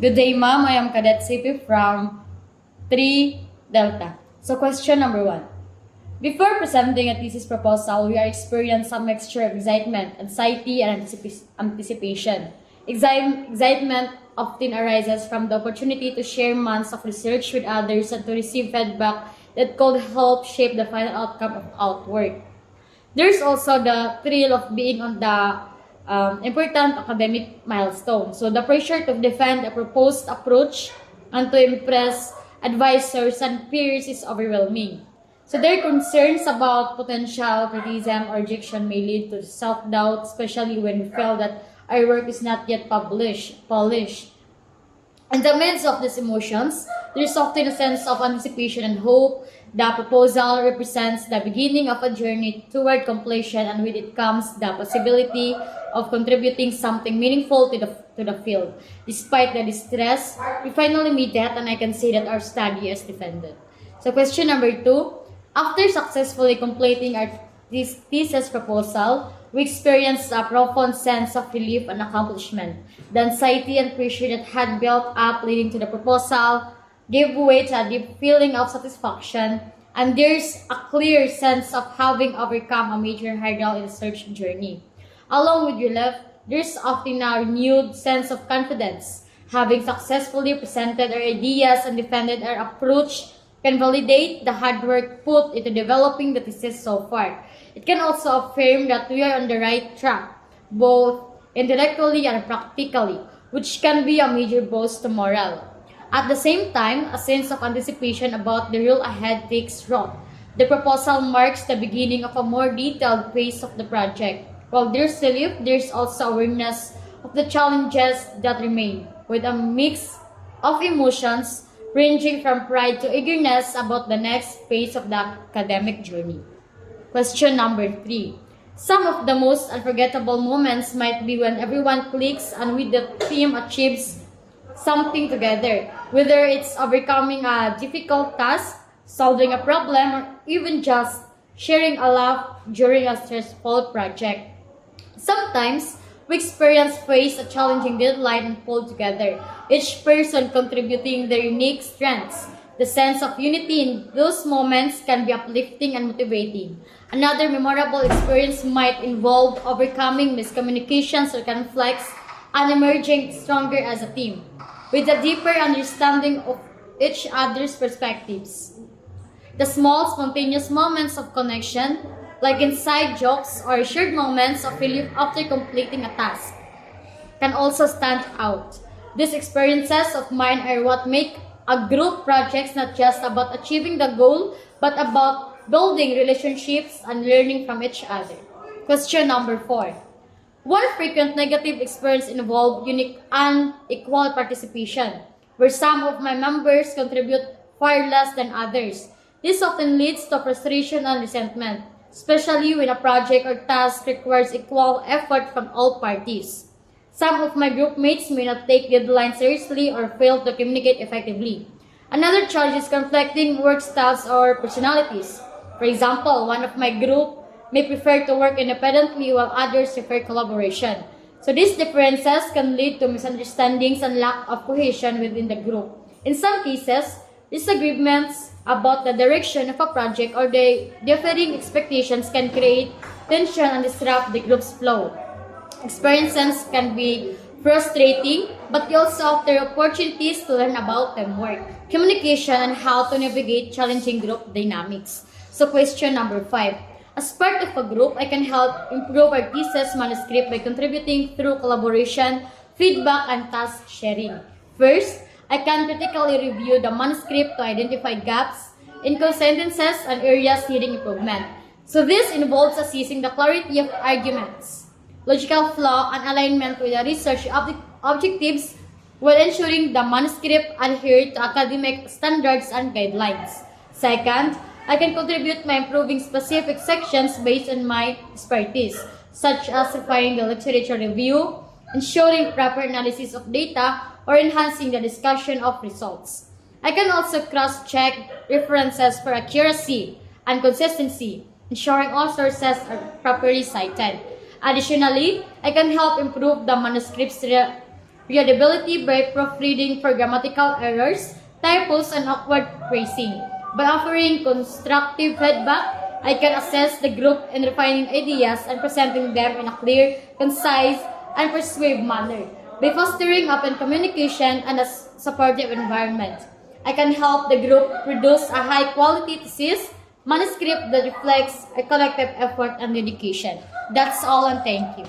Good day, ma'am. I am Cadet CP from 3 Delta. So question number 1. Before presenting a thesis proposal, we are experiencing some mixture of excitement, anxiety, and anticipation. Excitement often arises from the opportunity to share months of research with others and to receive feedback that could help shape the final outcome of outwork. There's also the thrill of being on the important academic milestone. So the pressure to defend a proposed approach and to impress advisors and peers is overwhelming. So their concerns about potential criticism or rejection may lead to self-doubt, especially when we feel that our work is not yet polished. In the midst of these emotions, there is often a sense of anticipation and hope. The proposal represents the beginning of a journey toward completion, and with it comes the possibility of contributing something meaningful to the field. Despite the distress, we finally meet that, and I can say that our study is defended. So question number 2. After successfully completing our thesis proposal, we experienced a profound sense of relief and accomplishment. The anxiety and pressure that had built up leading to the proposal gave way to a deep feeling of satisfaction, and there's a clear sense of having overcome a major hurdle in the search journey. Along with relief, there's often a renewed sense of confidence. Having successfully presented our ideas and defended our approach can validate the hard work put into developing the thesis so far. It can also affirm that we are on the right track, both intellectually and practically, which can be a major boost to morale. At the same time, a sense of anticipation about the road ahead takes root. The proposal marks the beginning of a more detailed phase of the project. While there's relief, there's also awareness of the challenges that remain, with a mix of emotions ranging from pride to eagerness about the next phase of the academic journey. Question number 3. Some of the most unforgettable moments might be when everyone clicks and with the team achieves something together, whether it's overcoming a difficult task, solving a problem, or even just sharing a laugh during a stressful project. Sometimes, we face a challenging deadline and pull together, each person contributing their unique strengths. The sense of unity in those moments can be uplifting and motivating. Another memorable experience might involve overcoming miscommunications or conflicts and emerging stronger as a team, with a deeper understanding of each other's perspectives. The small, spontaneous moments of connection, like inside jokes or shared moments of relief after completing a task, can also stand out. These experiences of mine are what make a group projects not just about achieving the goal, but about building relationships and learning from each other. Question number 4. One frequent negative experience involved unique unequal participation, where some of my members contribute far less than others. This often leads to frustration and resentment, especially when a project or task requires equal effort from all parties. Some of my group mates may not take deadlines seriously or fail to communicate effectively. Another challenge is conflicting work styles or personalities. For example, one of my group may prefer to work independently while others prefer collaboration. So these differences can lead to misunderstandings and lack of cohesion within the group. In some cases, disagreements about the direction of a project or the differing expectations can create tension and disrupt the group's flow. Experiences can be frustrating, but they also offer opportunities to learn about teamwork, communication, and how to navigate challenging group dynamics. So question number 5. As part of a group, I can help improve our thesis manuscript by contributing through collaboration, feedback, and task sharing. First, I can critically review the manuscript to identify gaps, inconsistencies, and areas needing improvement. So this involves assessing the clarity of arguments, logical flow, and alignment with the research objectives while ensuring the manuscript adhere to academic standards and guidelines. Second, I can contribute by improving specific sections based on my expertise, such as refining the literature review, ensuring proper analysis of data, or enhancing the discussion of results. I can also cross-check references for accuracy and consistency, ensuring all sources are properly cited. Additionally, I can help improve the manuscript's readability by proofreading for grammatical errors, typos, and awkward phrasing. By offering constructive feedback, I can assess the group in refining ideas and presenting them in a clear, concise, and persuasive manner. By fostering open communication and a supportive environment, I can help the group produce a high-quality thesis manuscript that reflects a collective effort and dedication. That's all, and thank you.